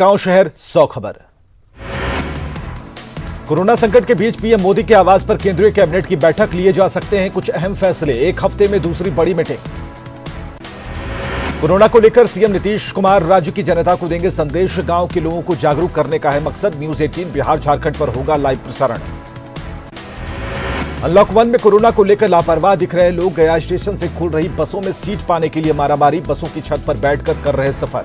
गांव शहर 100 खबर। कोरोना संकट के बीच पीएम मोदी के आवास पर केंद्रीय कैबिनेट की बैठक, लिए जा सकते हैं कुछ अहम फैसले, एक हफ्ते में दूसरी बड़ी मीटिंग। कोरोना को लेकर सीएम नीतीश कुमार राज्य की जनता को देंगे संदेश, गांव के लोगों को जागरूक करने का है मकसद। न्यूज 18 बिहार झारखंड पर होगा लाइव प्रसारण। अनलॉक 1 में कोरोना को लेकर लापरवाह दिख रहे लोग, गया स्टेशन से खुल रही बसों में सीट पाने के लिए मारामारी, बसों की छत पर बैठकर कर रहे सफर।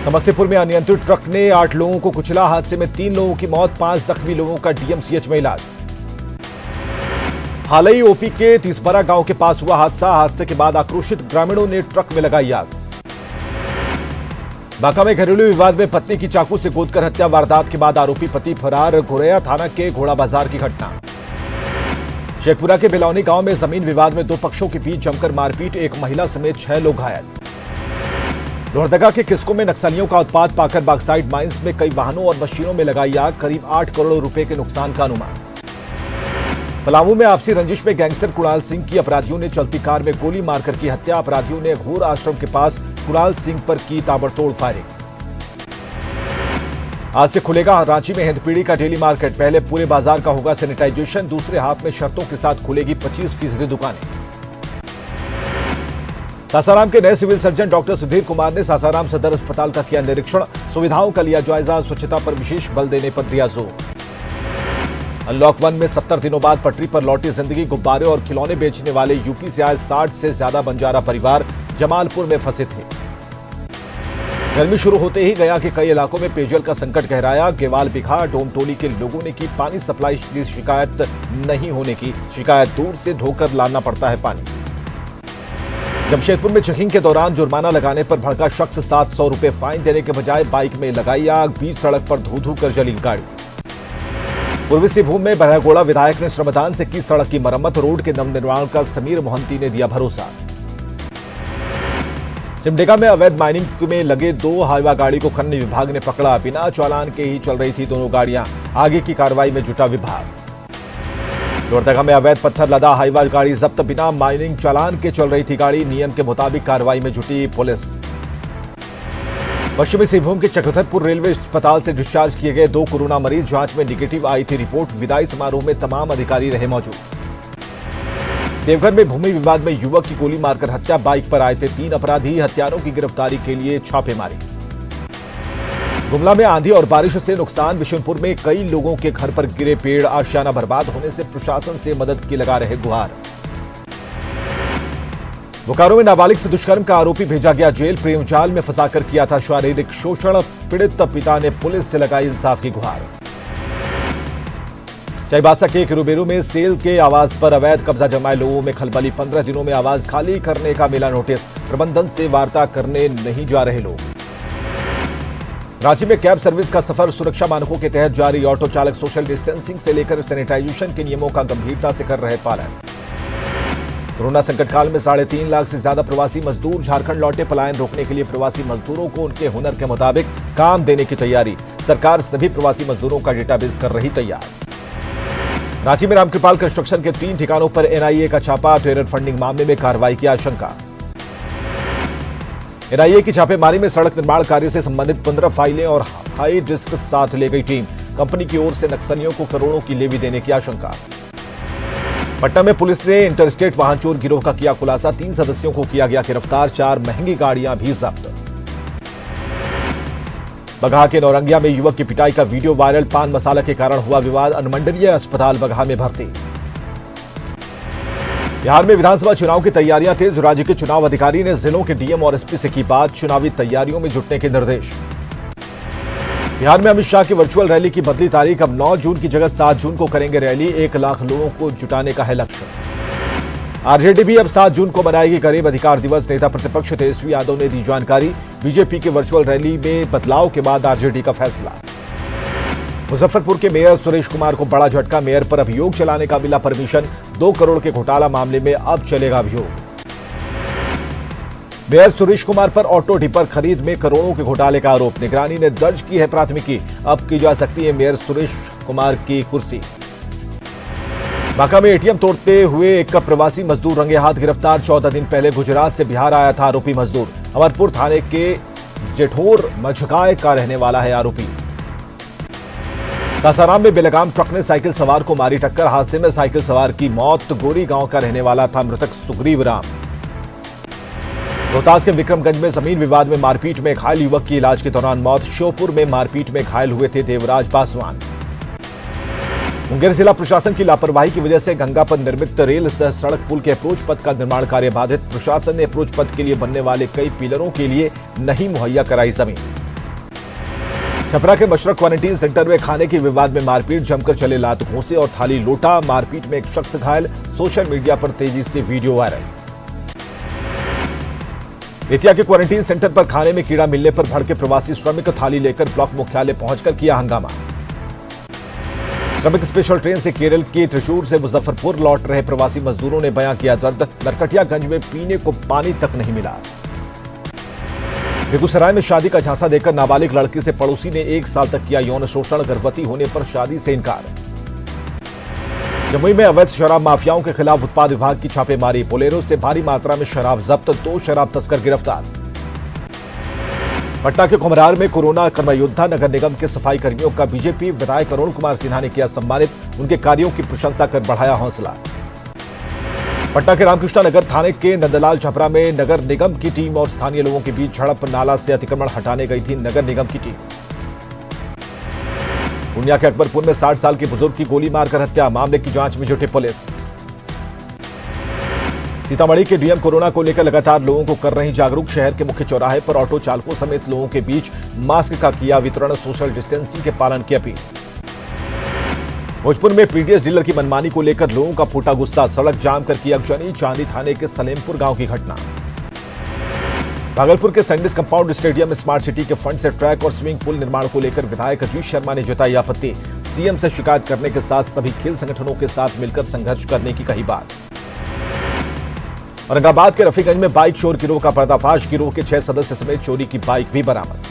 समस्तीपुर में अनियंत्रित ट्रक ने 8 लोगों को कुचला, हादसे में 3 लोगों की मौत, 5 जख्मी लोगों का डीएमसीएच में इलाज। हाल ही ओपी के तीसबरा गांव के पास हुआ हादसे के बाद आक्रोशित ग्रामीणों ने ट्रक में लगाई आग। बांका में घरेलू विवाद में पत्नी की चाकू से गोदकर हत्या, वारदात के बाद आरोपी पति फरार, घोरैया थाना के घोड़ा बाजार की घटना। शेखपुरा के बिलौनी गांव में जमीन विवाद में 2 पक्षों के बीच जमकर मारपीट, 1 महिला समेत 6 लोग घायल। लोहरदगा के किस्को में नक्सलियों का उत्पात पाकर बॉक्साइट माइंस में कई वाहनों और मशीनों में लगाई आग, करीब 8 करोड़ रुपए के नुकसान का अनुमान। पलामू में आपसी रंजिश में गैंगस्टर कुणाल सिंह की अपराधियों ने चलती कार में गोली मारकर की हत्या, अपराधियों ने घोर आश्रम के पास कुणाल सिंह पर की ताबड़तोड़ फायरिंग। आज से खुलेगा रांची में हिंदपीढ़ी का डेली मार्केट, पहले पूरे बाजार का होगा सैनिटाइजेशन, दूसरे हाथ में शर्तों के साथ खुलेगी 25% दुकानें। सासाराम के नए civil surgeon doctor Sudhir Kumar ने सासाराम सदर अस्पताल का किया निरीक्षण, सुविधाओं का लिया जायजा, स्वच्छता पर विशेष बल देने पर दिया जोर। अनलॉक 1 में 70 दिनों बाद पटरी पर लौटी जिंदगी, गुब्बारे और खिलौने बेचने वाले यूपी से आए 60 से ज्यादा बंजारा परिवार जमालपुर में फंसे थे। गर्मी शुरू होते ही गया के कई इलाकों में पेयजल का संकट गहराया, गेवाल बिघा डोमटोली के लोगों ने की पानी सप्लाई की शिकायत नहीं होने की शिकायत, दूर से ढोकर लाना पड़ता है पानी। जमशेदपुर में चेकिंग के दौरान जुर्माना लगाने पर भड़का शख्स, 700 रुपए फाइन देने के बजाय बाइक में लगाई आग, बीच सड़क पर धू धू कर जली गाड़ी। पूर्वी सिंहभूम में बरहगोड़ा विधायक ने श्रमदान से की सड़क की मरम्मत, रोड के नवनिर्माण का समीर मोहंती ने दिया भरोसा। सिमडेगा में अवैध माइनिंग में लगे 2 हाईवा गाड़ी को खनन विभाग ने पकड़ा, बिना चालान के ही चल रही थी दोनों गाड़ियां, आगे की कार्रवाई में जुटा विभाग। लोहरदगा में अवैध पत्थर लदा हाईवा गाड़ी जब्त, बिना माइनिंग चालान के चल रही थी गाड़ी, नियम के मुताबिक कार्रवाई में जुटी पुलिस। पश्चिमी सिंहभूम के चक्रधरपुर रेलवे अस्पताल से डिस्चार्ज किए गए 2 कोरोना मरीज, जांच में निगेटिव आई थी रिपोर्ट, विदाई समारोह में तमाम अधिकारी रहे मौजूद। देवघर में भूमि विवाद में युवक की गोली मारकर हत्या, बाइक पर आए थे 3 अपराधी, हत्यारों की गिरफ्तारी के लिए छापेमारी। गुमला में आंधी और बारिश से नुकसान, बिशुनपुर में कई लोगों के घर पर गिरे पेड़, आशियाना बर्बाद होने से प्रशासन से मदद की लगा रहे गुहार। बोकारो में नाबालिग से दुष्कर्म का आरोपी भेजा गया जेल, प्रेम जाल में फंसाकर किया था शारीरिक शोषण, पीड़ित पिता ने पुलिस से लगाई इंसाफ की गुहार। चाईबासा के किरूबेरू में सेल के आवास पर अवैध कब्जा जमाए लोगों में खलबली, 15 दिनों में आवास खाली करने का मिला नोटिस, प्रबंधन से वार्ता करने नहीं जा रहे लोग। रांची में कैब सर्विस का सफर, सुरक्षा मानकों के तहत जारी, ऑटो चालक सोशल डिस्टेंसिंग से लेकर सैनिटाइजेशन के नियमों का गंभीरता से कर रहे पालन। कोरोना संकट काल में 3.5 लाख से ज्यादा प्रवासी मजदूर झारखंड लौटे, पलायन रोकने के लिए प्रवासी मजदूरों को उनके हुनर के मुताबिक काम देने की तैयारी, सरकार सभी प्रवासी मजदूरों का डेटाबेस कर रही तैयार। रांची में रामकृपाल कंस्ट्रक्शन के 3 ठिकानों पर एनआईए का छापा, टेरर फंडिंग मामले में कार्रवाई की आशंका। एनआईए की छापेमारी में सड़क निर्माण कार्य से संबंधित 15 फाइलें और हाई डिस्क साथ ले गई टीम, कंपनी की ओर से नक्सलियों को करोड़ों की लेवी देने की आशंका। पटना में पुलिस ने इंटरस्टेट वाहन चोर गिरोह का किया खुलासा, 3 सदस्यों को किया गया गिरफ्तार, 4 महंगी गाड़ियां भी जब्त। बगहा के नौरंगिया में युवक की पिटाई का वीडियो वायरल, पान मसाला के कारण हुआ विवाद, अनुमंडलीय अस्पताल बगहा में भर्ती। बिहार में विधानसभा चुनाव की तैयारियां तेज, राज्य के चुनाव अधिकारी ने जिलों के डीएम और एसपी से की बात, चुनावी तैयारियों में जुटने के निर्देश। बिहार में अमित शाह की वर्चुअल रैली की बदली तारीख, अब 9 जून की जगह 7 जून को करेंगे रैली, 1 लाख लोगों को जुटाने का है लक्ष्य। आरजेडी भी अब 7 जून को मनाएगी गरीब अधिकार दिवस, नेता प्रतिपक्ष तेजस्वी यादव ने दी जानकारी, बीजेपी की वर्चुअल रैली में बदलाव के बाद आरजेडी का फैसला। मुजफ्फरपुर के मेयर सुरेश कुमार को बड़ा झटका, मेयर पर अभियोग चलाने का मिला परमिशन, 2 करोड़ के घोटाला मामले में अब चलेगा अभियोग। मेयर सुरेश कुमार पर ऑटो डिपर खरीद में करोड़ों के घोटाले का आरोप, निगरानी ने दर्ज की है प्राथमिकी, अब की जा सकती है मेयर सुरेश कुमार की कुर्सी। बांका में एटीएम तोड़ते हुए एक प्रवासी मजदूर रंगे हाथ गिरफ्तार, 14 दिन पहले गुजरात से बिहार आया था आरोपी मजदूर। अमरपुर थाने के जेठोर मझगांव का रहने वाला है आरोपी। सासाराम में बेलगाम ट्रक ने साइकिल सवार को मारी टक्कर। हादसे में साइकिल सवार की मौत। गोरी गांव का रहने वाला था मृतक सुग्रीव राम। रोहतास के विक्रमगंज में जमीन विवाद में मारपीट में घायल युवक की इलाज के दौरान मौत। श्योपुर में मारपीट में घायल हुए थे देवराज पासवान। मुंगेर जिला प्रशासन की लापरवाही की वजह से गंगा पर निर्मित रेल सह सड़क पुल के अप्रोच पथ का निर्माण कार्य बाधित। प्रशासन ने अप्रोच पथ के लिए बनने वाले कई पिलरों के लिए नहीं मुहैया कराई जमीन। छपरा के मशरक क्वारंटीन सेंटर में खाने के विवाद में मारपीट। जमकर चले लात घोंसे और थाली लोटा। मारपीट में एक शख्स घायल। सोशल मीडिया पर तेजी से वीडियो वायरल। बेतिया के क्वारंटीन सेंटर पर खाने में कीड़ा मिलने पर भड़के प्रवासी श्रमिक। थाली लेकर ब्लॉक मुख्यालय पहुंचकर किया हंगामा। श्रमिक स्पेशल ट्रेन से केरल के त्रिशूर से मुजफ्फरपुर लौट रहे प्रवासी मजदूरों ने बयां किया दर्द। नरकटियागंज में पीने को पानी तक नहीं मिला। बेगूसराय में शादी का झांसा देकर नाबालिग लड़की से पड़ोसी ने 1 साल तक किया यौन शोषण। गर्भवती होने पर शादी से इनकार। जमुई में अवैध शराब माफियाओं के खिलाफ उत्पाद विभाग की छापेमारी। बोलेरो से भारी मात्रा में शराब जब्त। 2 शराब तस्कर गिरफ्तार। पटना के कुम्हरार में कोरोना कर्मयोद्धा नगर निगम के सफाई कर्मियों का बीजेपी विधायक अरुण कुमार सिन्हा ने किया सम्मानित। उनके कार्यों की प्रशंसा कर बढ़ाया हौसला। पटना के रामकृष्णा नगर थाने के नंदलाल छपरा में नगर निगम की टीम और स्थानीय लोगों के बीच झड़प। नाला से अतिक्रमण हटाने गई थी नगर निगम की टीम। पूर्णिया के अकबरपुर में 60 साल के बुजुर्ग की गोली मारकर हत्या। मामले की जांच में जुटी पुलिस। सीतामढ़ी के डीएम कोरोना को लेकर लगातार लोगों को कर रही जागरूक। शहर के मुख्य चौराहे पर ऑटो चालकों समेत लोगों के बीच मास्क का किया वितरण। सोशल डिस्टेंसिंग के पालन की अपील। भोजपुर में पीडीएस डीलर की मनमानी को लेकर लोगों का फूटा गुस्सा। सड़क जाम कर की अगजनी। चांदी थाने के सलेमपुर गांव की घटना। भागलपुर के सैंडिस कंपाउंड स्टेडियम में स्मार्ट सिटी के फंड से ट्रैक और स्विमिंग पूल निर्माण को लेकर विधायक अजीत शर्मा ने जताई आपत्ति। सीएम से शिकायत करने के साथ सभी खेल संगठनों के साथ मिलकर संघर्ष करने की कही बात। औरंगाबाद के रफीगंज में बाइक चोर गिरोह का पर्दाफाश। गिरोह के 6 सदस्य समेत चोरी की बाइक भी बरामद।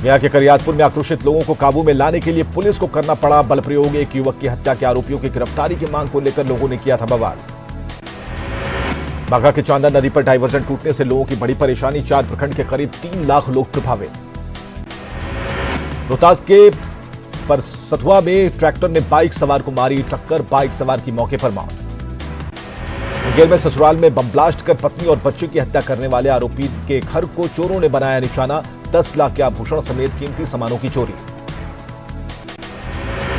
गया के करियातपुर में आक्रोशित लोगों को काबू में लाने के लिए पुलिस को करना पड़ा बल प्रयोग। एक युवक की हत्या के आरोपियों की गिरफ्तारी की मांग को लेकर लोगों ने किया था बवाल। बांका के चांदा नदी पर डायवर्जन टूटने से लोगों की बड़ी परेशानी। 4 प्रखंड के करीब 3 लाख लोग प्रभावित। रोहतास के परसथुआ में ट्रैक्टर ने बाइक सवार को मारी टक्कर। बाइक सवार की मौके पर मौत। मुंगेर में ससुराल में बम ब्लास्ट कर पत्नी और बच्चे की हत्या करने वाले आरोपी के घर को चोरों ने बनाया निशाना। 10 लाख के आभूषण समेत कीमती सामानों की चोरी।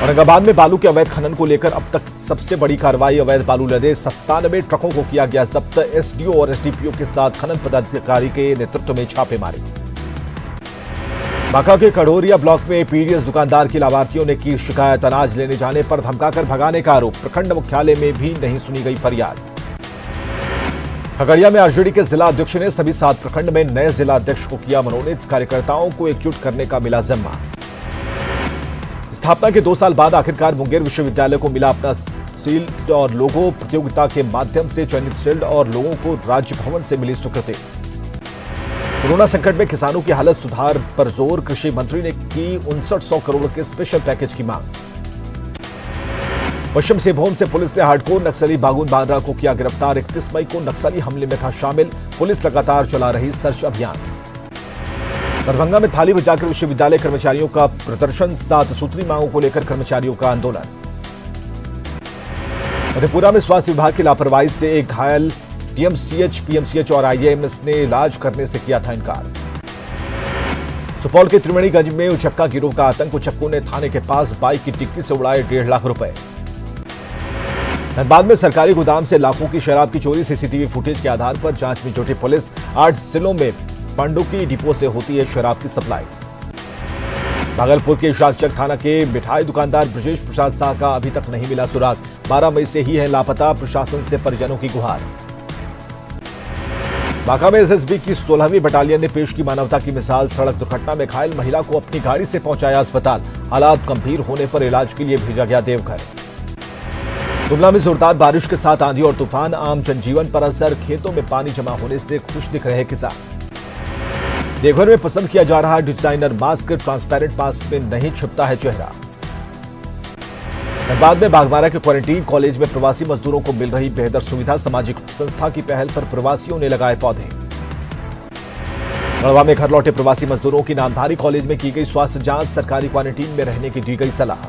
औरंगाबाद में बालू के अवैध खनन को लेकर अब तक सबसे बड़ी कार्रवाई। अवैध बालू लदे 97 ट्रकों को किया गया जब्त। एसडीओ और एसडीपीओ के साथ खनन पदाधिकारी के नेतृत्व में छापेमारी। बांका के कड़ोरिया ब्लॉक में पीडीएस दुकानदार की लाभार्थियों ने की शिकायत। अनाज लेने जाने पर धमकाकर भगाने का आरोप। प्रखंड मुख्यालय में भी नहीं सुनी गई फरियाद। खगड़िया में आरजेडी के जिला अध्यक्ष ने सभी 7 प्रखंड में नए जिला अध्यक्ष को किया मनोनीत। कार्यकर्ताओं को एकजुट करने का मिला जिम्मा। स्थापना के 2 साल बाद आखिरकार मुंगेर विश्वविद्यालय को मिला अपना शील्ड और लोगो। प्रतियोगिता के माध्यम से चयनित शील्ड और लोगों को राजभवन से मिली स्वीकृति। कोरोना संकट में किसानों की हालत सुधार पर जोर। कृषि मंत्री ने की 5900 करोड़ के स्पेशल पैकेज की मांग। पश्चिम सिंहभूम से पुलिस ने हार्डकोर नक्सली बागुन बांद्रा को किया गिरफ्तार। 31 मई को नक्सली हमले में था शामिल। पुलिस लगातार चला रही सर्च अभियान। दरभंगा में थाली बजाकर विश्वविद्यालय कर्मचारियों का प्रदर्शन। 7 सूत्री मांगों को लेकर कर्मचारियों का आंदोलन। मधेपुरा में स्वास्थ्य विभाग की लापरवाही से एक घायल। टीएमसीएच, पीएमसीएच और आईएमएस ने इलाज करने से किया था इनकार। सुपौल के त्रिवेणीगंज में उचक्का गिरोह का आतंक। उचक्कों ने थाने के पास बाइक की डिक्की से उड़ाए 1.5 लाख रुपए। धनबाद में सरकारी गोदाम से लाखों की शराब की चोरी। सीसीटीवी फुटेज के आधार पर जांच में जुटी पुलिस। 8 जिलों में पांडुकी डिपो से होती है शराब की सप्लाई। भागलपुर के इशाकचक थाना के मिठाई दुकानदार ब्रजेश प्रसाद शाह का अभी तक नहीं मिला सुराग। 12 मई से ही है लापता। प्रशासन से परिजनों की गुहार। बांका में एसएसबी की 16वीं बटालियन ने पेश की मानवता की मिसाल। सड़क दुर्घटना में घायल महिला को अपनी गाड़ी से पहुंचाया अस्पताल। हालात गंभीर होने पर इलाज के लिए भेजा गया देवघर। गुमला में जोरदार बारिश के साथ आंधी और तूफान। आम जनजीवन पर असर। खेतों में पानी जमा होने से खुश दिख रहे किसान। देवघर में पसंद किया जा रहा डिजाइनर मास्क। ट्रांसपेरेंट मास्क में नहीं छिपता है चेहरा। धनबाद में बागमारा के क्वारंटीन कॉलेज में प्रवासी मजदूरों को मिल रही बेहतर सुविधा। सामाजिक संस्था की पहल पर प्रवासियों ने लगाए पौधे। गढ़वा में घर लौटे प्रवासी मजदूरों की नामधारी कॉलेज में की गई स्वास्थ्य जांच, सरकारी क्वारंटीन में रहने की दी गई सलाह।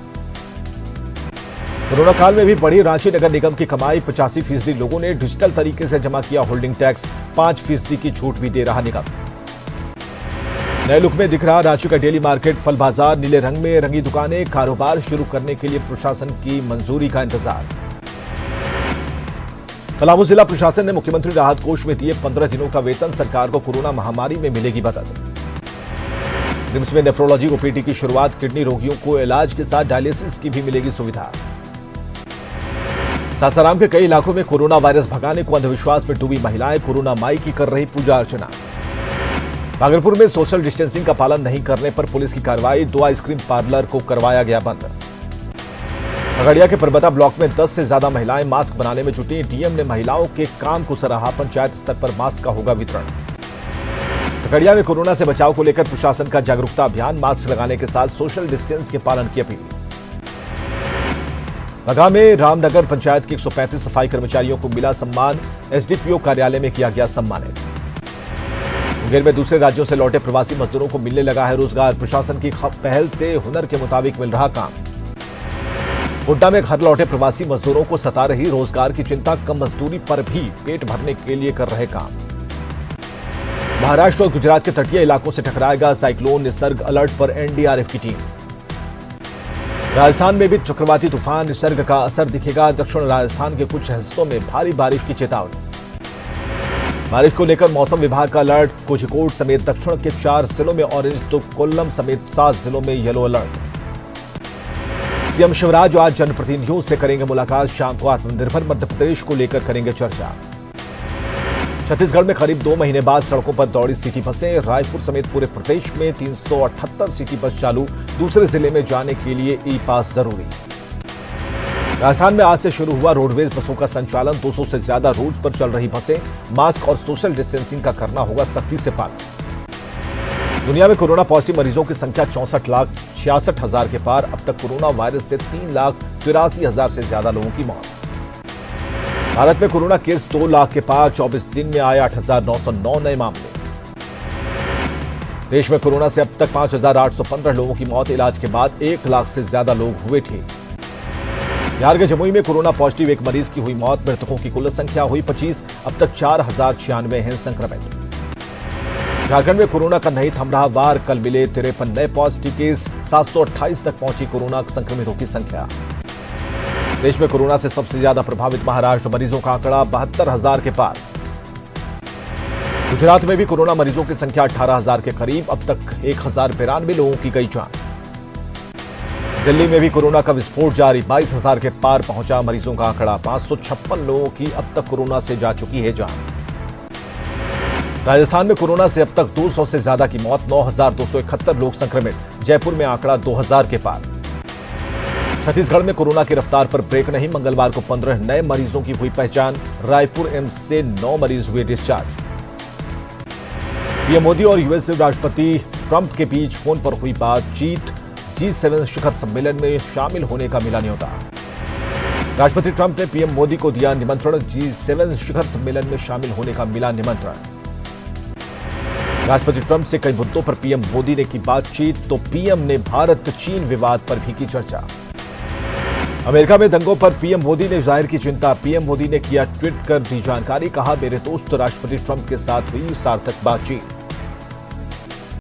कोरोना काल में भी बढ़ी रांची नगर निगम की कमाई, 85% लोगों ने डिजिटल तरीके से जमा किया होल्डिंग टैक्स, 5% की छूट भी दे रहा निगम। नए लुक में दिख रहा रांची का डेली मार्केट, फल बाजार, नीले रंग में रंगी दुकानें, कारोबार शुरू करने के लिए प्रशासन की मंजूरी का इंतजार। पलामू जिला प्रशासन ने मुख्यमंत्री राहत कोष में दिए 15 दिनों का वेतन, सरकार को कोरोना महामारी में मिलेगी मदद। रिम्स में नेफ्रोलॉजी ओपीडी की शुरुआत, किडनी रोगियों को इलाज के साथ डायलिसिस की भी मिलेगी सुविधा। सासाराम के कई इलाकों में कोरोना वायरस भगाने को अंधविश्वास में डूबी महिलाएं, कोरोना माई की कर रही पूजा अर्चना। भागलपुर में सोशल डिस्टेंसिंग का पालन नहीं करने पर पुलिस की कार्रवाई, 2 आइसक्रीम पार्लर को करवाया गया बंद। खगड़िया के परबता ब्लॉक में 10 से ज्यादा महिलाएं मास्क बनाने में जुटी, डीएम ने महिलाओं के काम को सराहा, पंचायत स्तर पर मास्क का होगा वितरण। खगड़िया में कोरोना से बचाव को लेकर प्रशासन का जागरूकता अभियान, मास्क लगाने के साथ सोशल डिस्टेंस के पालन की अपील। बगहा में रामनगर पंचायत के 135 सफाई कर्मचारियों को मिला सम्मान, एसडीपीओ कार्यालय में किया गया सम्मानित। मुंगेर में दूसरे राज्यों से लौटे प्रवासी मजदूरों को मिलने लगा है रोजगार, प्रशासन की पहल से हुनर के मुताबिक मिल रहा काम। गोड्डा में घर लौटे प्रवासी मजदूरों को सता रही रोजगार की चिंता, कम मजदूरी पर भी पेट भरने के लिए कर रहे काम। महाराष्ट्र और गुजरात के तटीय इलाकों से टकराएगा साइक्लोन, निसर्ग अलर्ट पर एनडीआरएफ की टीम। राजस्थान में भी चक्रवाती तूफान निसर्ग का असर दिखेगा, दक्षिण राजस्थान के कुछ हिस्सों में भारी बारिश की चेतावनी। बारिश को लेकर मौसम विभाग का अलर्ट, कोझिकोड समेत दक्षिण के 4 जिलों में ऑरेंज तो कोल्लम समेत 7 जिलों में येलो अलर्ट। सीएम शिवराज आज जनप्रतिनिधियों से करेंगे मुलाकात, शाम को आत्मनिर्भर मध्य प्रदेश को लेकर करेंगे चर्चा। छत्तीसगढ़ में करीब 2 महीने बाद सड़कों पर दौड़ी सिटी बसें, रायपुर समेत पूरे प्रदेश में 378 सिटी बस चालू, दूसरे जिले में जाने के लिए ई पास जरूरी। राजस्थान में आज से शुरू हुआ रोडवेज बसों का संचालन, 200 से ज्यादा रूट पर चल रही बसें, मास्क और सोशल डिस्टेंसिंग का करना होगा सख्ती से पालन। दुनिया में कोरोना पॉजिटिव मरीजों की संख्या 64,66,000 के पार, अब तक कोरोना वायरस से 3,83,000 से ज्यादा लोगों की मौत। भारत में कोरोना केस 2 लाख के पार, 24 दिन में आए 8,909 नए मामले। देश में कोरोना से अब तक 5,815 लोगों की मौत, इलाज के बाद 1 लाख से ज्यादा लोग हुए ठीक। बिहार के जमुई में कोरोना पॉजिटिव एक मरीज की हुई मौत, मृतकों की कुल संख्या हुई 25, अब तक 4,096 हैं संक्रमित। झारखंड में कोरोना का नहीं थम रहा वार, कल मिले 53 नए पॉजिटिव केस, 728 तक पहुंची कोरोना संक्रमितों की संख्या। देश में कोरोना से सबसे ज्यादा प्रभावित महाराष्ट्र, मरीजों का आंकड़ा 72,000 के पार। गुजरात में भी कोरोना मरीजों की संख्या 18,000 के करीब, अब तक 1,092 लोगों की गई जान। दिल्ली में भी कोरोना का विस्फोट जारी, 22,000 के पार पहुंचा मरीजों का आंकड़ा, 556 लोगों की अब तक कोरोना से जा चुकी है जान। राजस्थान में कोरोना से अब तक 200 से ज्यादा की मौत, 9,271 लोग संक्रमित, जयपुर में आंकड़ा 2,000 के पार। छत्तीसगढ़ में कोरोना की रफ्तार पर ब्रेक नहीं, मंगलवार को 15 नए मरीजों की हुई पहचान, रायपुर एम्स से 9 मरीज हुए डिस्चार्ज। पीएम मोदी और यूएस राष्ट्रपति ट्रंप के बीच फोन पर हुई बातचीत, G7 शिखर सम्मेलन में शामिल होने का मिला न्योता। राष्ट्रपति ट्रंप ने पीएम मोदी को दिया निमंत्रण, G7 शिखर सम्मेलन में शामिल होने का मिला निमंत्रण। राष्ट्रपति ट्रंप से कई मुद्दों पर पीएम मोदी ने की बातचीत, तो पीएम ने भारत चीन विवाद पर भी की चर्चा। अमेरिका में दंगों पर पीएम मोदी ने जाहिर की चिंता, पीएम मोदी ने किया ट्वीट कर दी जानकारी, कहा मेरे दोस्त राष्ट्रपति ट्रंप के साथ हुई सार्थक बातचीत।